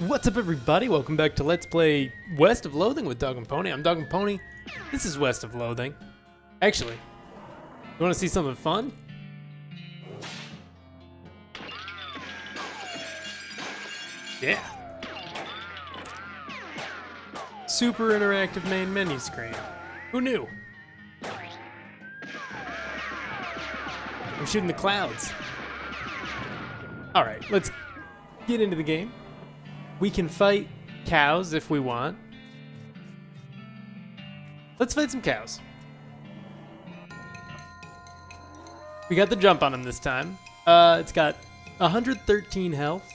What's up, everybody? Welcome back to Let's Play West of Loathing with DogAndPony. I'm DogAndPony. This is West of Loathing. Actually, you want to see something fun? Yeah. Super interactive main menu screen. Who knew? I'm shooting the clouds. All right, let's get into the game. We can fight cows if we want. Let's fight some cows. We got the jump on him this time. It's got 113 health.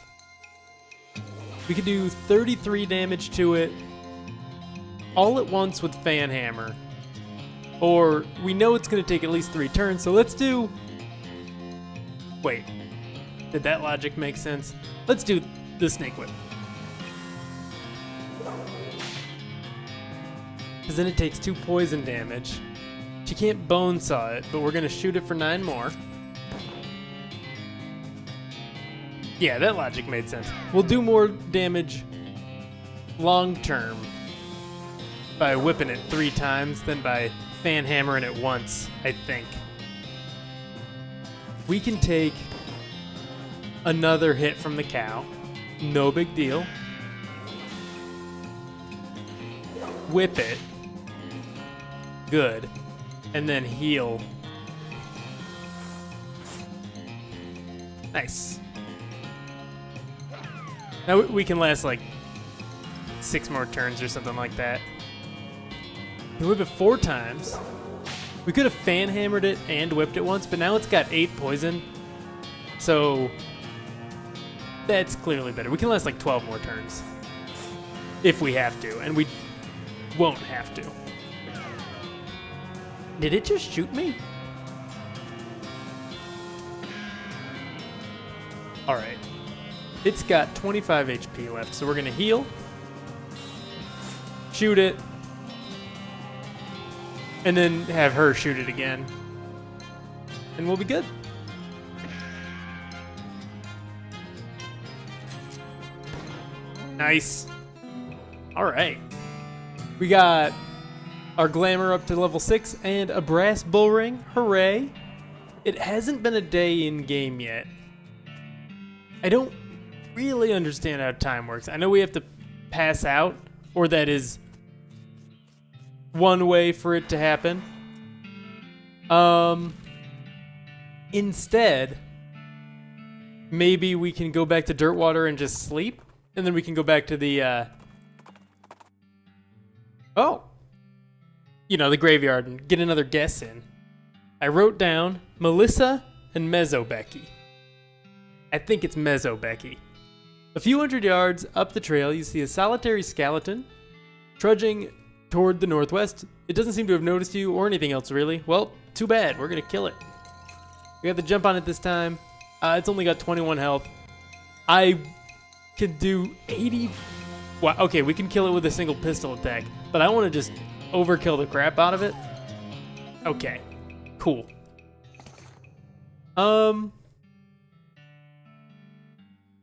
We could do 33 damage to it all at once with Fan Hammer. Or we know it's going to take at least 3 turns, so let's do... Wait, did that logic make sense? Let's do the Snake Whip. Because then it takes 2 poison damage. She can't bone saw it, but we're going to shoot it for 9 more. Yeah, that logic made sense. We'll do more damage long term by whipping it 3 times than by fan hammering it once, I think. We can take another hit from the cow. No big deal. Whip it. Good. And then heal. Nice. Now we can last like 6 more turns or something like that. We whip it 4 times. We could have fan hammered it and whipped it once, but now it's got 8 poison. So that's clearly better. We can last like 12 more turns if we have to, and we won't have to. Did it just shoot me? All right. It's got 25 HP left, so we're gonna heal, shoot it, and then have her shoot it again, and we'll be good. Nice. All right. We got our glamour up to level 6 and a brass bull ring. Hooray. It hasn't been a day in game yet. I don't really understand how time works. I know we have to pass out, or that is one way for it to happen. Instead, maybe we can go back to Dirtwater and just sleep, and then we can go back to the the graveyard and get another guess in. I wrote down Melissa and Mezzo Becky. I think it's Mezzo Becky. A few hundred yards up the trail, you see a solitary skeleton trudging toward the northwest. It doesn't seem to have noticed you or anything else, really. Well, too bad. We're going to kill it. We have to jump on it this time. It's only got 21 health. I can do 80... Wow, okay, we can kill it with a single pistol attack, but I want to just overkill the crap out of it. Okay, cool.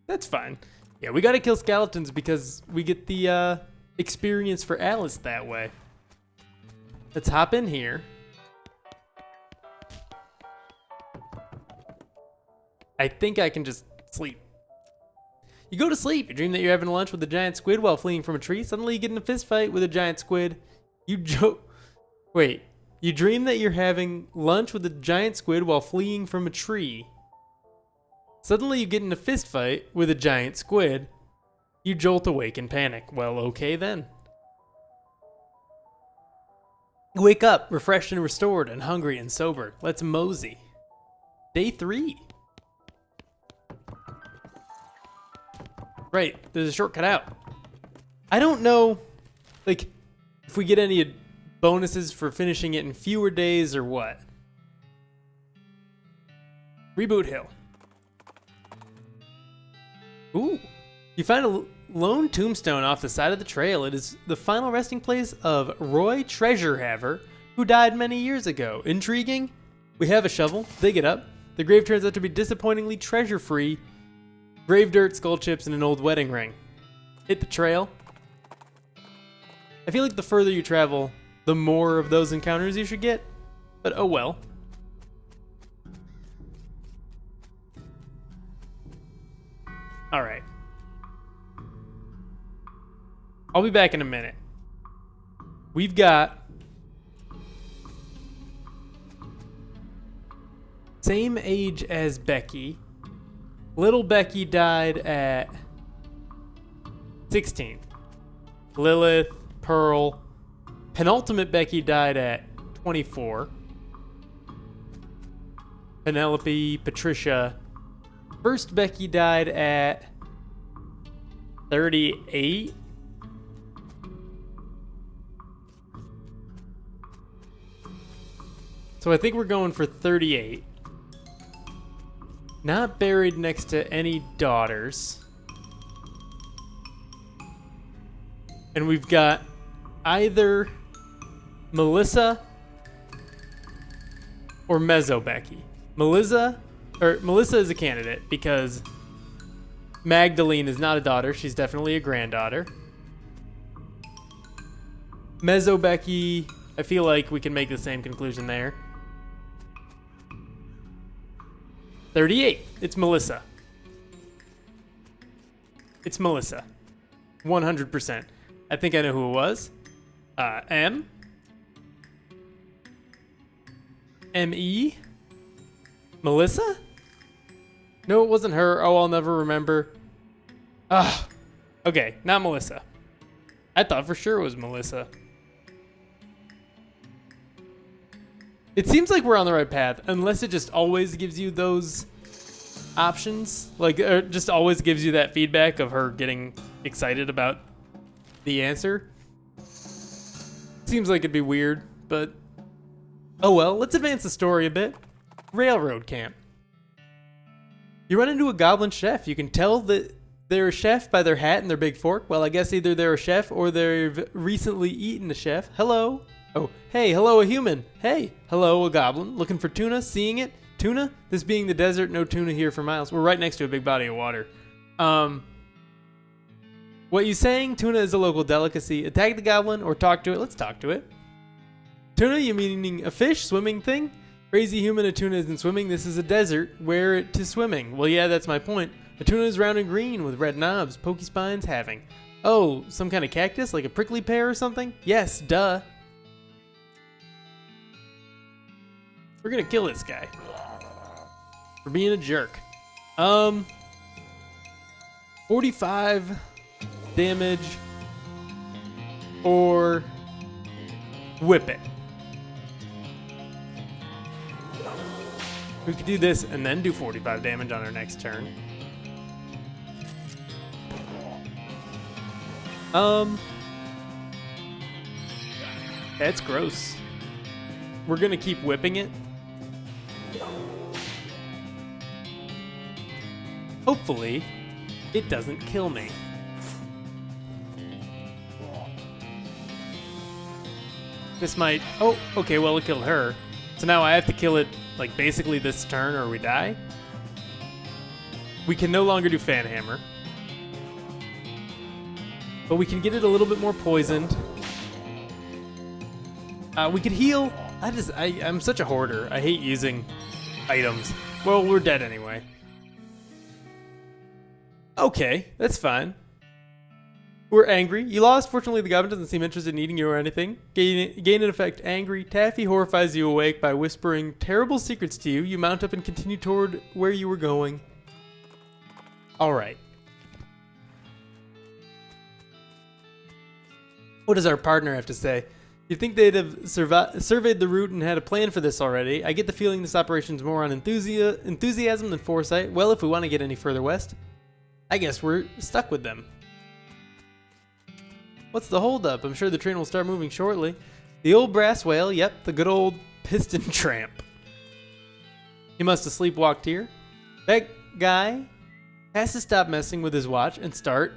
That's fine. Yeah, we gotta kill skeletons because we get the experience for Alice that way. Let's hop in here. I think I can just sleep. You go to sleep. You dream that you're having lunch with a giant squid while fleeing from a tree. Suddenly you get in a fist fight with a giant squid. You dream that you're having lunch with a giant squid while fleeing from a tree. Suddenly you get in a fist fight with a giant squid. You jolt awake in panic. Well, okay then. You wake up, refreshed and restored, and hungry and sober. Let's mosey. Day 3. Right, there's a shortcut out. I don't know, like, if we get any bonuses for finishing it in fewer days or what. Reboot Hill. Ooh. You find a lone tombstone off the side of the trail. It is the final resting place of Roy Treasurehaver, who died many years ago. Intriguing? We have a shovel. Dig it up. The grave turns out to be disappointingly treasure-free. Grave dirt, skull chips, and an old wedding ring. hit the trail. I feel like the further you travel, the more of those encounters you should get, but oh well. All right. I'll be back in a minute. We've got same age as Becky. Little Becky died at 16. Lilith, Pearl. Penultimate Becky died at 24. Penelope, Patricia. First Becky died at 38. So I think we're going for 38. Not buried next to any daughters. And we've got either Melissa or Mezzo Becky. Melissa is a candidate because Magdalene is not a daughter. She's definitely a granddaughter. Mezzo Becky, I feel like we can make the same conclusion there. 38. It's Melissa. It's Melissa. 100%. I think I know who it was. M.E. Melissa? No, it wasn't her. Oh, I'll never remember. Okay, not Melissa. I thought for sure it was Melissa. It seems like we're on the right path, unless it just always gives you those options. Like, just always gives you that feedback of her getting excited about the answer. Seems like it'd be weird, but oh well. Let's advance the story a bit. Railroad camp. You run into a goblin chef. You can tell that they're a chef by their hat and their big fork. Well, I guess either they're a chef or they've recently eaten a chef. Hello. Oh, hey, hello, a human. Hey, hello, a goblin. Looking for tuna? Seeing it? Tuna? This being the desert, no tuna here for miles. We're right next to a big body of water. What you saying? Tuna is a local delicacy. Attack the goblin or talk to it? Let's talk to it. Tuna, you meaning a fish, swimming thing? Crazy human, a tuna isn't swimming. This is a desert. Where it to swimming? Well, yeah, that's my point. A tuna is round and green with red knobs, pokey spines having. Oh, some kind of cactus? Like a prickly pear or something? Yes, duh. We're gonna kill this guy for being a jerk. 45 damage or whip it. We could do this and then do 45 damage on our next turn. That's gross. We're gonna keep whipping it. Hopefully, it doesn't kill me. This might... Oh, okay, well, it killed her. So now I have to kill it, like, basically this turn or we die. We can no longer do Fan Hammer. But we can get it a little bit more poisoned. We could heal. I'm such a hoarder. I hate using items. Well, we're dead anyway. Okay, that's fine. We're angry. You lost. Fortunately, the goblin doesn't seem interested in eating you or anything. Gain an effect angry. Taffy horrifies you awake by whispering terrible secrets to you. You mount up and continue toward where you were going. All right. What does our partner have to say? You'd think they'd have surveyed the route and had a plan for this already. I get the feeling this operation's more on enthusiasm than foresight. Well, if we want to get any further west, I guess we're stuck with them. What's the holdup? I'm sure the train will start moving shortly. The old brass whale, yep, the good old piston tramp. He must have sleepwalked here. That guy has to stop messing with his watch and start...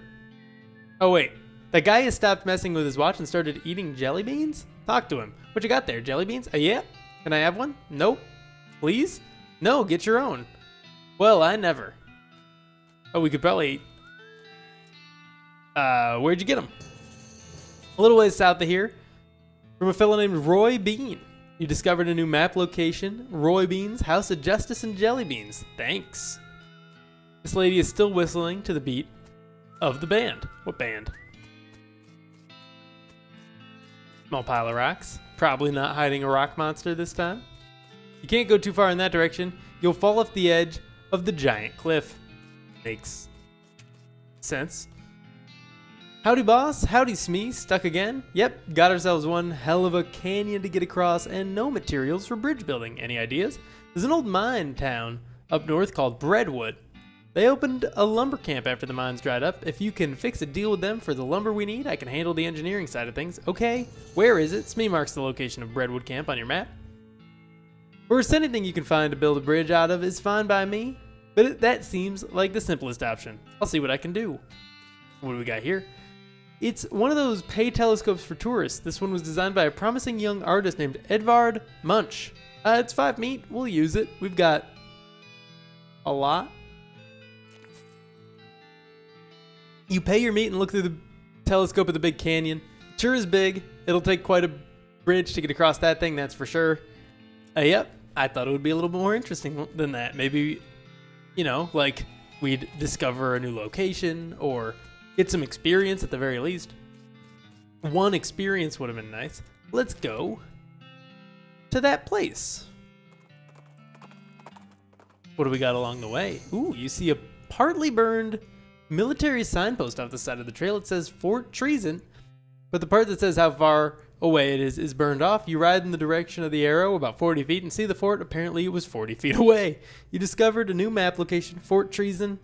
Oh wait, that guy has stopped messing with his watch and started eating jelly beans? Talk to him. What you got there, jelly beans? Yeah? Can I have one? Nope. Please? No, get your own. Well, I never. Oh, we could probably... Where'd you get them? A little ways south of here, from a fellow named Roy Bean. You discovered a new map location, Roy Bean's House of Justice and Jelly Beans. Thanks. This lady is still whistling to the beat of the band. What band? Small pile of rocks. Probably not hiding a rock monster this time. You can't go too far in that direction. You'll fall off the edge of the giant cliff. Makes sense. Howdy, boss. Howdy, Smee. Stuck again? Yep, got ourselves one hell of a canyon to get across and no materials for bridge building. Any ideas? There's an old mine town up north called Breadwood. They opened a lumber camp after the mines dried up. If you can fix a deal with them for the lumber we need, I can handle the engineering side of things. Okay, where is it? Smee marks the location of Breadwood Camp on your map. First, anything you can find to build a bridge out of is fine by me, but that seems like the simplest option. I'll see what I can do. What do we got here? It's one of those pay telescopes for tourists. This one was designed by a promising young artist named Edvard Munch. It's 5 meat. We'll use it. We've got a lot. You pay your meat and look through the telescope at the big canyon. It sure is big. It'll take quite a bridge to get across that thing, that's for sure. Yep, I thought it would be a little bit more interesting than that. Maybe, you know, like we'd discover a new location or get some experience at the very least. One experience would have been nice. Let's go to that place. What do we got along the way? Ooh, you see a partly burned military signpost off the side of the trail. It says Fort Treason, but the part that says how far away it is burned off. You ride in the direction of the arrow about 40 feet and see the fort. Apparently it was 40 feet away. You discovered a new map location, Fort Treason.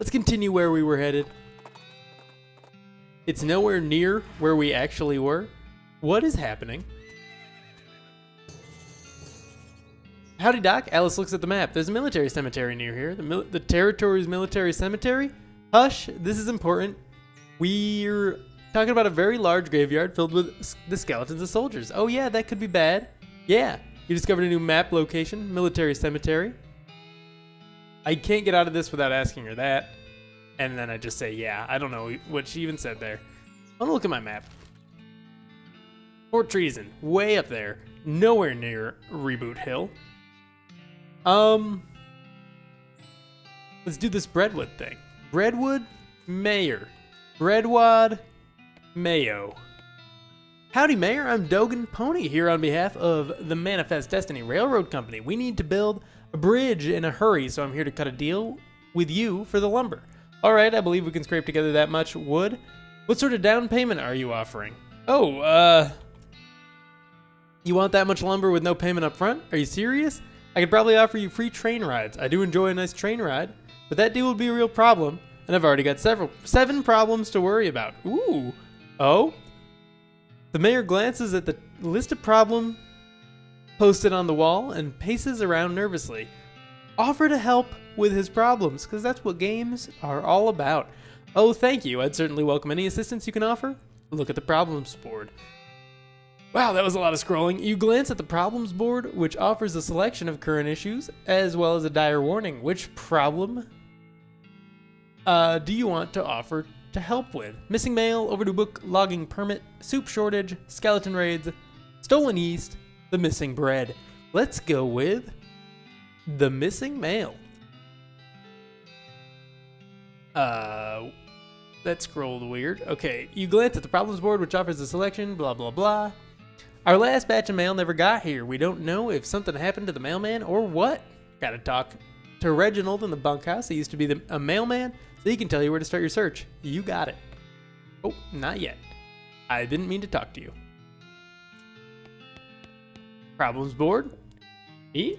Let's continue where we were headed. It's nowhere near where we actually were. What is happening? Howdy, Doc. Alice looks at the map. There's a military cemetery near here. The territory's military cemetery? Hush, this is important. We're talking about a very large graveyard filled with the skeletons of soldiers. Oh yeah, that could be bad. Yeah, you discovered a new map location, military cemetery. I can't get out of this without asking her that. And then I just say, yeah, I don't know what she even said there. I want to look at my map. Fort Treason, way up there. Nowhere near Reboot Hill. Let's do this Breadwood thing. Breadwood, Mayor. Breadwad, Mayo. Howdy, Mayor. I'm DogAndPony here on behalf of the Manifest Destiny Railroad Company. We need to build a bridge in a hurry, so I'm here to cut a deal with you for the lumber. All right, I believe we can scrape together that much wood. What sort of down payment are you offering? Oh, you want that much lumber with no payment up front? Are you serious? I could probably offer you free train rides. I do enjoy a nice train ride, but that deal would be a real problem, and I've already got 7 problems to worry about. Ooh. Oh? The mayor glances at the list of problems posted on the wall and paces around nervously. Offer to help with his problems, because that's what games are all about. Oh, thank you. I'd certainly welcome any assistance you can offer. Look at the problems board. Wow, that was a lot of scrolling. You glance at the problems board, which offers a selection of current issues, as well as a dire warning. Which problem do you want to offer to help with? Missing mail, overdue book, logging permit, soup shortage, skeleton raids, stolen yeast, the missing bread. Let's go with the missing mail. That scrolled weird. Okay, you glance at the problems board, which offers a selection, blah, blah, blah. Our last batch of mail never got here. We don't know if something happened to the mailman or what. Gotta talk to Reginald in the bunkhouse. He used to be a mailman, so he can tell you where to start your search. You got it. Oh, not yet. I didn't mean to talk to you. Problems board. Eat.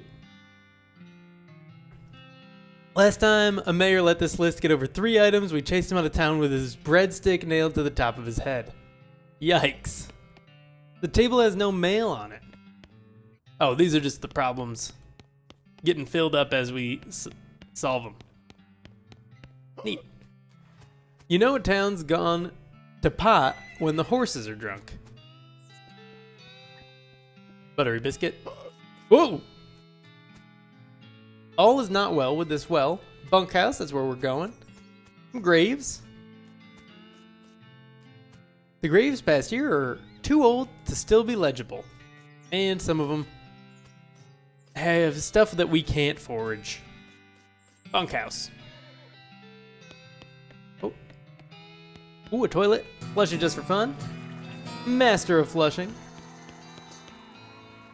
Last time, a mayor let this list get over 3 items. We chased him out of town with his breadstick nailed to the top of his head. Yikes. The table has no mail on it. Oh, these are just the problems getting filled up as we solve them. Neat. You know a town's gone to pot when the horses are drunk. Buttery biscuit. Whoa! All is not well with this well. Bunkhouse, that's where we're going. Some graves. The graves past here are too old to still be legible. And some of them have stuff that we can't forage. Bunkhouse. Oh. Ooh, a toilet. Flushing just for fun. Master of flushing.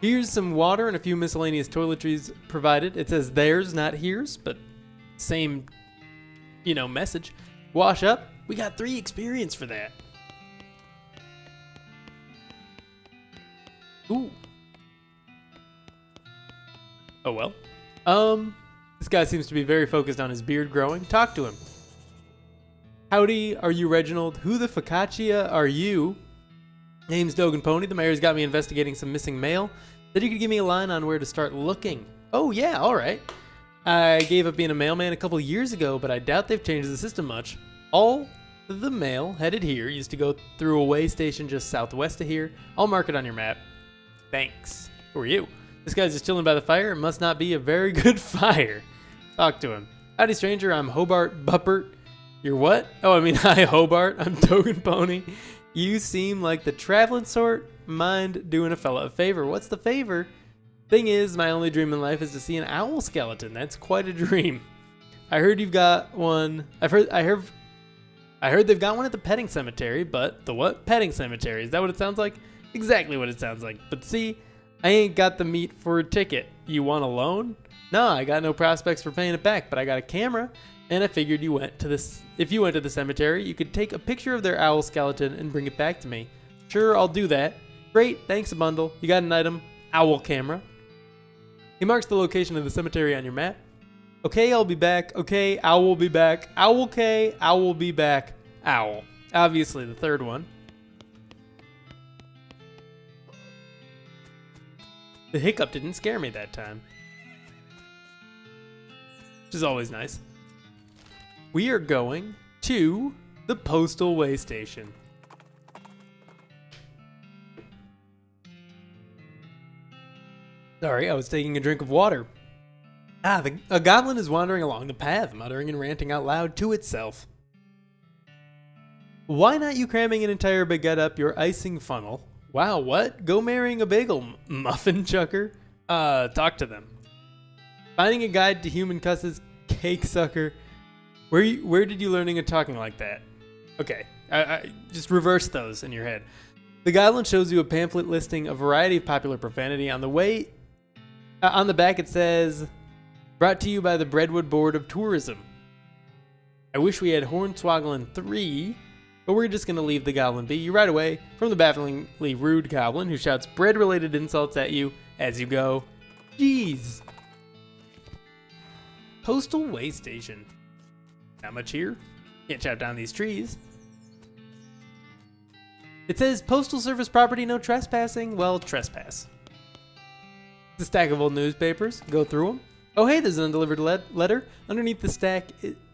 Here's some water and a few miscellaneous toiletries provided. It says theirs, not here's, but same, message. Wash up. We got 3 experience for that. Ooh. Oh well. This guy seems to be very focused on his beard growing. Talk to him. Howdy, are you Reginald? Who the focaccia are you? Name's DogAndPony. The mayor's got me investigating some missing mail. Said you could give me a line on where to start looking. Oh yeah, alright. I gave up being a mailman a couple years ago, but I doubt they've changed the system much. All the mail headed here used to go through a way station just southwest of here. I'll mark it on your map. Thanks. Who are you? This guy's just chilling by the fire. It must not be a very good fire. Talk to him. Howdy, stranger. I'm Hobart Buppert. You're what? Oh, I mean, hi, Hobart. I'm DogAndPony. You seem like the traveling sort. Mind doing a fella a favor. What's the favor? Thing is, my only dream in life is to see an owl skeleton. That's quite a dream. I heard you've got one. I heard they've got one at the petting cemetery, but the what? Petting cemetery. Is that what it sounds like? Exactly what it sounds like. But see, I ain't got the meat for a ticket. You want a loan? No, I got no prospects for paying it back, but I got a camera, and I figured if you went to the cemetery, you could take a picture of their owl skeleton and bring it back to me. Sure, I'll do that. Great, thanks a bundle. You got an item, owl camera. He marks the location of the cemetery on your map. Okay, I'll be back. Okay, owl will be back. Owl, okay, owl will be back. Owl. Obviously the third one. The hiccup didn't scare me that time. Which is always nice. We are going to the postal way station. Sorry, I was taking a drink of water. A goblin is wandering along the path, muttering and ranting out loud to itself. Why not you cramming an entire baguette up your icing funnel? Wow, what? Go marrying a bagel, muffin chucker? Talk to them. Finding a guide to human cusses, cake sucker. Where did you learning and talking like that? Okay, I just reverse those in your head. The goblin shows you a pamphlet listing a variety of popular profanity. On the back it says, brought to you by the Breadwood Board of Tourism. I wish we had Hornswogglin 3, but we're just going to leave the goblin be. You right away from the bafflingly rude goblin who shouts bread-related insults at you as you go. Jeez. Postal way station. Not much here. Can't chop down these trees. It says postal service property, no trespassing. Well, trespass. It's a stack of old newspapers. Go through them. Oh, hey, there's an undelivered letter. Underneath the stack,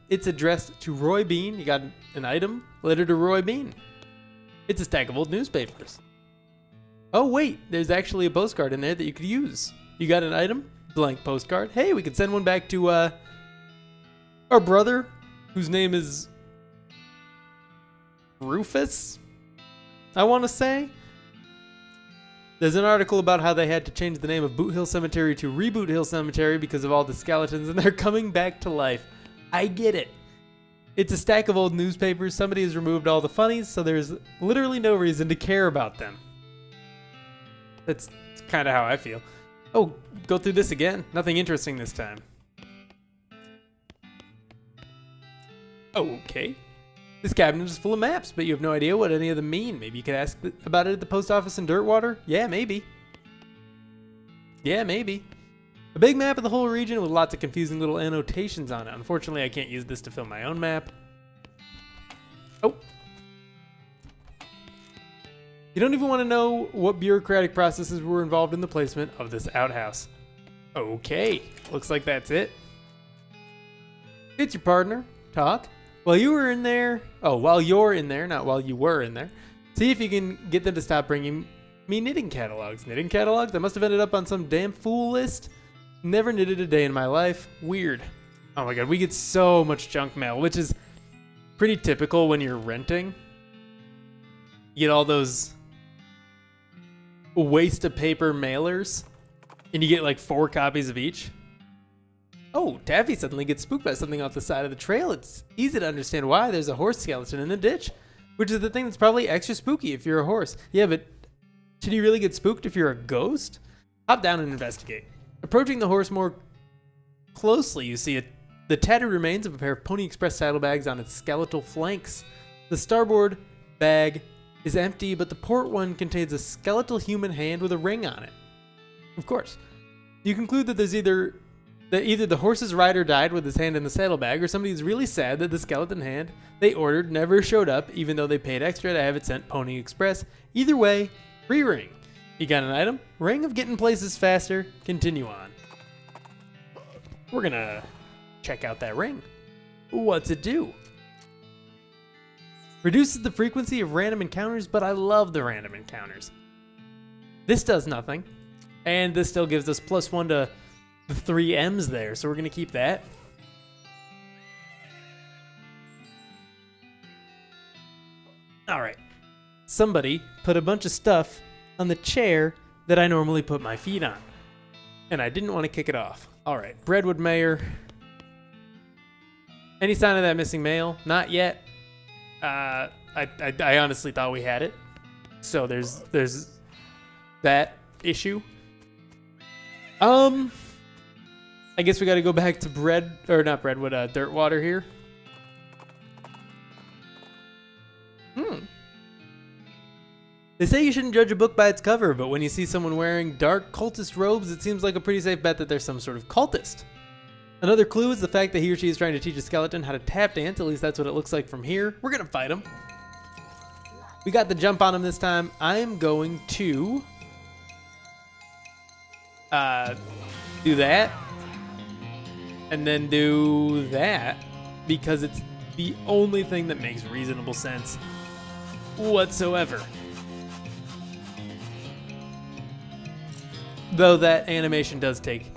it's addressed to Roy Bean. You got an item? Letter to Roy Bean. It's a stack of old newspapers. Oh, wait, there's actually a postcard in there that you could use. You got an item? Blank postcard. Hey, we could send one back to, our brother, whose name is Rufus, I want to say. There's an article about how they had to change the name of Boot Hill Cemetery to Reboot Hill Cemetery because of all the skeletons, and they're coming back to life. I get it. It's a stack of old newspapers. Somebody has removed all the funnies, so there's literally no reason to care about them. That's kind of how I feel. Oh, go through this again. Nothing interesting this time. Okay. This cabinet is full of maps, but you have no idea what any of them mean. Maybe you could ask about it at the post office in Dirtwater? Yeah, maybe. Yeah, maybe. A big map of the whole region with lots of confusing little annotations on it. Unfortunately, I can't use this to fill my own map. Oh. You don't even want to know what bureaucratic processes were involved in the placement of this outhouse. Okay. Looks like that's it. It's your partner. Talk. While you're in there, not while you were in there, see if you can get them to stop bringing me knitting catalogs. Knitting catalogs? I must have ended up on some damn fool list. Never knitted a day in my life. Weird. Oh my god, we get so much junk mail, which is pretty typical when you're renting. You get all those waste of paper mailers, and you get like 4 copies of each. Oh, Taffy suddenly gets spooked by something off the side of the trail. It's easy to understand why. There's a horse skeleton in a ditch, which is the thing that's probably extra spooky if you're a horse. Yeah, but should you really get spooked if you're a ghost? Hop down and investigate. Approaching the horse more closely, you see the tattered remains of a pair of Pony Express saddlebags on its skeletal flanks. The starboard bag is empty, but the port one contains a skeletal human hand with a ring on it. Of course. You conclude that there's either the horse's rider died with his hand in the saddlebag, or somebody's really sad that the skeleton hand they ordered never showed up, even though they paid extra to have it sent Pony Express. Either way, free ring. You got an item? Ring of getting places faster. Continue on. We're gonna check out that ring. What's it do? Reduces the frequency of random encounters, but I love the random encounters. This does nothing, and this still gives us +1 to the 3 M's there, so we're gonna keep that. All right, somebody put a bunch of stuff on the chair that I normally put my feet on, and I didn't want to kick it off. All right, Breadwood Mayor. Any sign of that missing mail? Not yet. I honestly thought we had it, so there's that issue. I guess we got to go back to Dirtwater here. They say you shouldn't judge a book by its cover, but when you see someone wearing dark cultist robes, it seems like a pretty safe bet that they're some sort of cultist. Another clue is the fact that he or she is trying to teach a skeleton how to tap dance. At least that's what it looks like from here. We're gonna fight him. We got the jump on him this time. I am going to do that, and then do that, because it's the only thing that makes reasonable sense whatsoever. Though that animation does take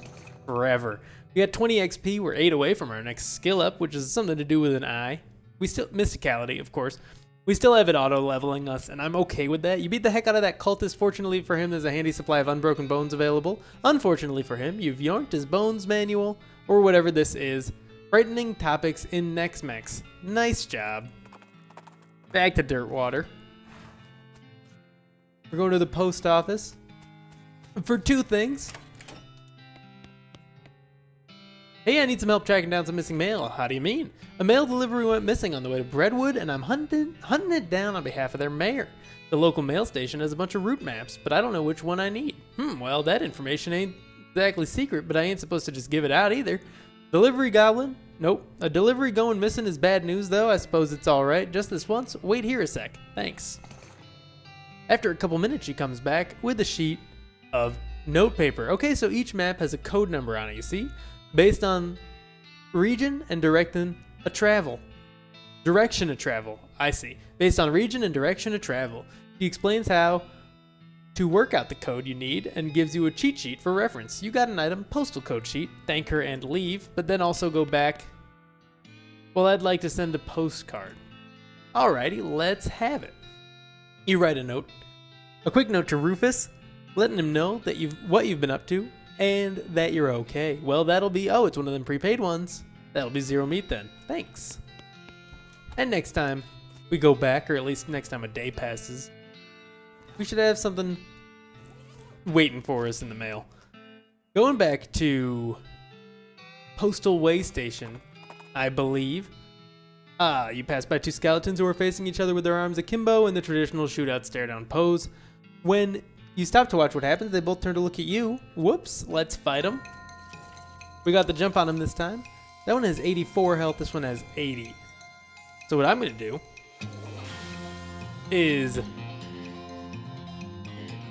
forever. We got 20 XP, we're 8 away from our next skill up, which is something to do with an eye. We still, mysticality, of course. We still have it auto-leveling us, and I'm okay with that. You beat the heck out of that cultist. Fortunately for him, there's a handy supply of unbroken bones available. Unfortunately for him, you've yoinked his bones manual, or whatever this is. Frightening topics in NextMex. Nice job. Back to Dirtwater. We're going to the post office for 2 things. Hey, I need some help tracking down some missing mail. How do you mean? A mail delivery went missing on the way to Breadwood, and I'm hunting it down on behalf of their mayor. The local mail station has a bunch of route maps, but I don't know which one I need. Well, that information ain't exactly secret, but I ain't supposed to just give it out either. Delivery goblin? Nope. A delivery going missing is bad news, though. I suppose it's alright. Just this once. Wait here a sec. Thanks. After a couple minutes, she comes back with a sheet of note paper. Okay, so each map has a code number on it, you see? Based on region and direction of travel. Direction of travel, I see. Based on region and direction of travel. He explains how to work out the code you need and gives you a cheat sheet for reference. You got an item, postal code sheet, thank her and leave, but then also go back. Well, I'd like to send a postcard. Alrighty, let's have it. You write a note. A quick note to Rufus, letting him know that what you've been up to, and that you're okay. Well, that'll be, oh, it's one of them prepaid ones. That'll be 0 meat then. Thanks. And next time we go back, or at least next time a day passes, we should have something waiting for us in the mail. Going back to Postal Way Station, I believe. You pass by 2 skeletons who are facing each other with their arms akimbo in the traditional shootout stare-down pose. When you stop to watch what happens, they both turn to look at you. Whoops, let's fight them. We got the jump on him this time. That one has 84 health, this one has 80. So what I'm going to do is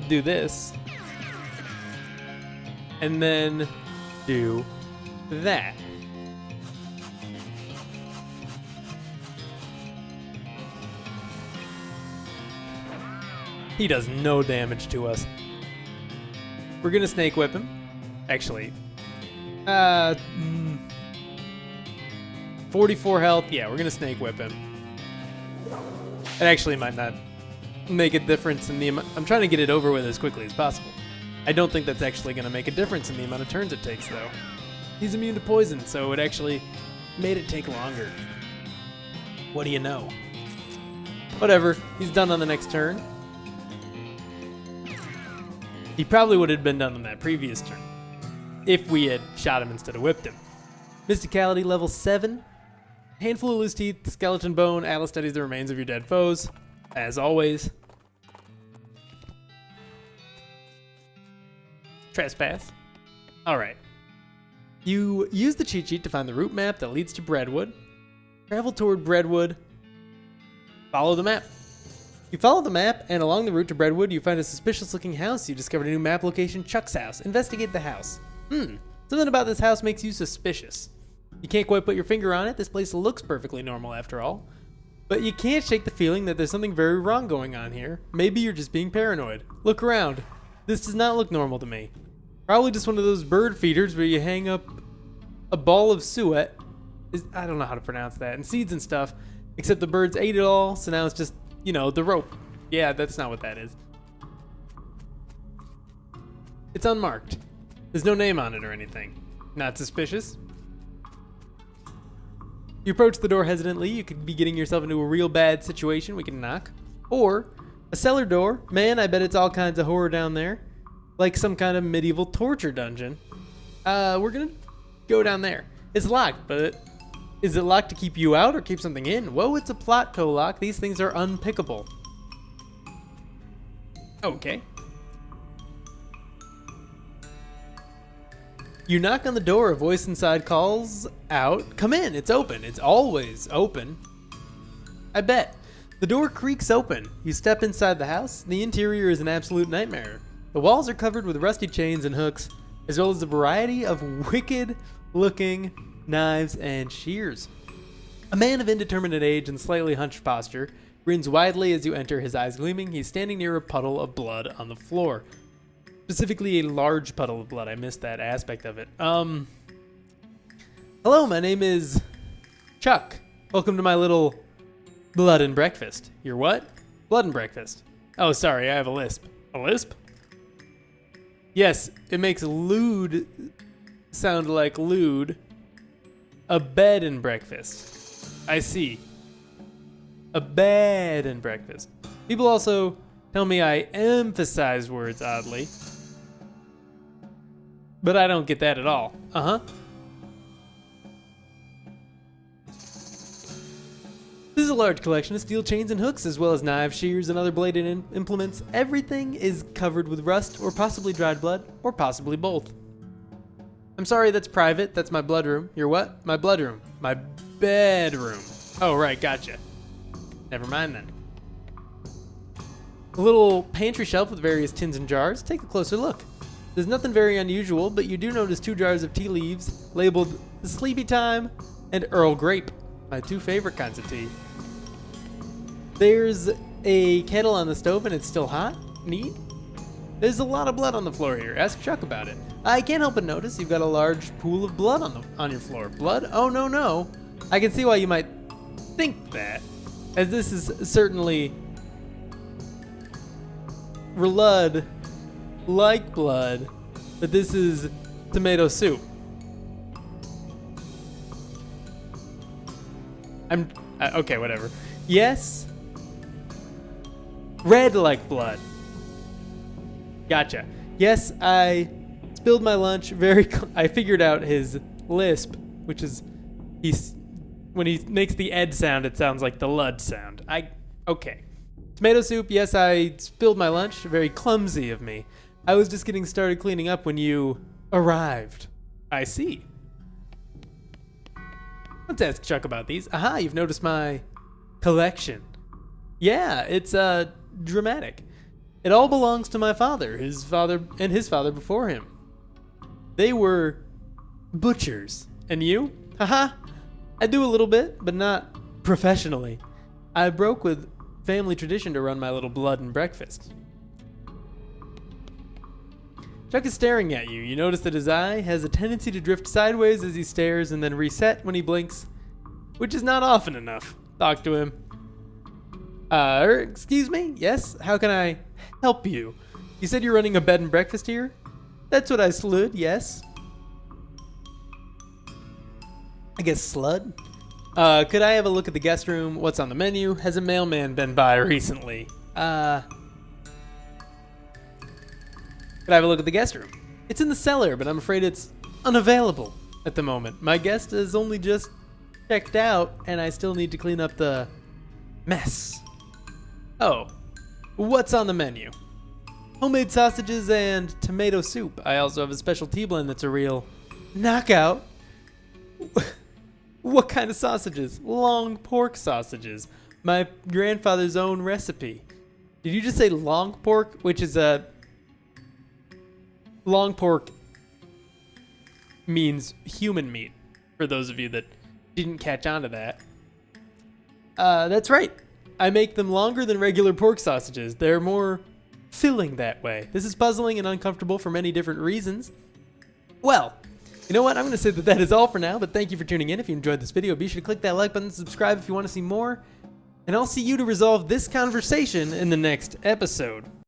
do this, and then do that. He does no damage to us. We're gonna snake whip him. Actually, 44 health. Yeah, we're gonna snake whip him. It actually might not make a difference in the amount. I'm trying to get it over with as quickly as possible. I don't think that's actually going to make a difference in the amount of turns it takes, though. He's immune to poison, so it actually made it take longer. What do you know? Whatever, he's done on the next turn. He probably would have been done on that previous turn if we had shot him instead of whipped him. Mysticality level 7. Handful of loose teeth, skeleton bone. Atlas studies the remains of your dead foes, as always. Trespass. Alright. You use the cheat sheet to find the route map that leads to Breadwood. Travel toward Breadwood. Follow the map. You follow the map, and along the route to Breadwood, you find a suspicious-looking house. You discovered a new map location, Chuck's house. Investigate the house. Something about this house makes you suspicious. You can't quite put your finger on it. This place looks perfectly normal after all. But you can't shake the feeling that there's something very wrong going on here. Maybe you're just being paranoid. Look around. This does not look normal to me. Probably just one of those bird feeders where you hang up a ball of suet. I don't know how to pronounce that. And seeds and stuff. Except the birds ate it all, so now it's just, you know, the rope. Yeah, that's not what that is. It's unmarked. There's no name on it or anything. Not suspicious. You approach the door hesitantly. You could be getting yourself into a real bad situation. We can knock. Or a cellar door. Man, I bet it's all kinds of horror down there. Like some kind of medieval torture dungeon. We're gonna go down there. It's locked, but is it locked to keep you out or keep something in? Whoa, it's a plot co-lock. These things are unpickable. Okay. You knock on the door. A voice inside calls out, "Come in, it's open." It's always open. I bet. The door creaks open. You step inside the house. The interior is an absolute nightmare. The walls are covered with rusty chains and hooks, as well as a variety of wicked-looking knives and shears. A man of indeterminate age and slightly hunched posture grins widely as you enter, his eyes gleaming. He's standing near a puddle of blood on the floor. Specifically a large puddle of blood. I missed that aspect of it. Hello, my name is Chuck. Welcome to my little blood and breakfast. Your what? Blood and breakfast. Oh, sorry, I have a lisp. A lisp? Yes, it makes lewd sound like lewd. A bed and breakfast. I see. A bed and breakfast. People also tell me I emphasize words oddly. But I don't get that at all. Uh-huh. This is a large collection of steel chains and hooks, as well as knives, shears, and other bladed implements. Everything is covered with rust, or possibly dried blood, or possibly both. I'm sorry, that's private. That's my blood room. Your what? My blood room. My bedroom. Oh, right, gotcha. Never mind then. A little pantry shelf with various tins and jars. Take a closer look. There's nothing very unusual, but you do notice 2 jars of tea leaves labeled Sleepy Time and Earl Grape, my 2 favorite kinds of tea. There's a kettle on the stove and it's still hot. Neat. There's a lot of blood on the floor here. Ask Chuck about it. I can't help but notice you've got a large pool of blood on your floor. Blood? Oh, no. I can see why you might think that, as this is certainly blood, like blood, but this is tomato soup. Okay, whatever. Yes. Red like blood. Gotcha. Yes, I spilled my lunch I figured out his lisp, which is when he makes the ed sound, it sounds like the lud sound. Okay. Tomato soup, yes, I spilled my lunch. Very clumsy of me. I was just getting started cleaning up when you arrived. I see. Let's ask Chuck about these. Aha, you've noticed my collection. Yeah, it's dramatic. It all belongs to my father, his father before him. They were butchers. And you? Haha. I do a little bit, but not professionally. I broke with family tradition to run my little blood and breakfast. Chuck is staring at you. You notice that his eye has a tendency to drift sideways as he stares and then reset when he blinks, which is not often enough. Talk to him. Excuse me? Yes? How can I help you? You said you're running a bed and breakfast here? That's what I slud, yes. I guess slud? Could I have a look at the guest room? What's on the menu? Has a mailman been by recently? Could I have a look at the guest room? It's in the cellar, but I'm afraid it's unavailable at the moment. My guest has only just checked out, and I still need to clean up the mess. Oh, what's on the menu? Homemade sausages and tomato soup. I also have a special tea blend that's a real knockout. What kind of sausages? Long pork sausages. My grandfather's own recipe. Did you just say long pork? Which is a... Long pork means human meat, for those of you that didn't catch on to that. That's right. I make them longer than regular pork sausages. They're more filling that way. This is puzzling and uncomfortable for many different reasons. Well, you know what? I'm going to say that is all for now, but thank you for tuning in. If you enjoyed this video, be sure to click that like button, subscribe if you want to see more, and I'll see you to resolve this conversation in the next episode.